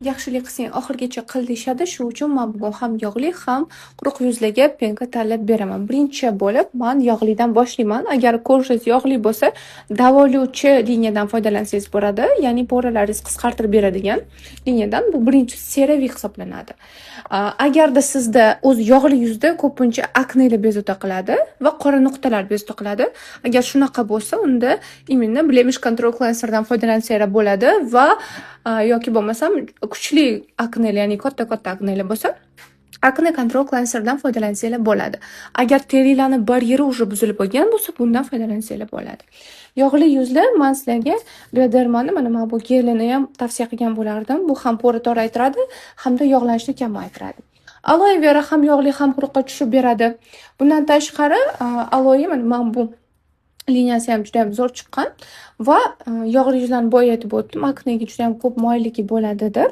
Yaxshilik qilsang oxirigacha qil deyishadi. Shu uchun men bugun ham yog'li, ham quruq yuzlarga penka tanlab beraman. Birinchi bo'lib men yog'lidan boshlayman. Agar ko'rishingiz yog'li bo'lsa, davolovchi liniyadan foydalansangiz bo'ladi. Ya'ni poralaringizni qisqartirib beradigan liniyadan. Bu birinchi CeraVe hisoblanadi. Agarda sizda o'z yog'li yuzda ko'pincha aknelar bezovta qiladi va qora nuqtalar bezovta qiladi. Agar shunaqa bo'lsa, unda imенно Blemish Control Cleanserdan foydalansanglar bo'ladi va yoki bo'lmasam kuchli aknelar, ya'ni katta aknelar bo'lsa, akne control cleanserdan foydalansanglar bo'ladi. Agar terilarni baryeri уже buzilib bo'lgan bo'lsa, bundan foydalansanglar bo'ladi. Yog'li yuzlar men sizlarga Biodermani mana bu gelini ham tavsiya qilgan bo'lardim. Bu ham pora toraytiradi, hamda yog'lanishni kamaytiradi. Aloe vera ham yog'li, ham quruqqa tushib beradi. Bundan tashqari, aloe mana bu liniyasi ham juda ham zo'r chiqqan va yog'li yuzlarni boya aytib o'tdim. Aknega juda ham ko'p moyilligi bo'ladidir.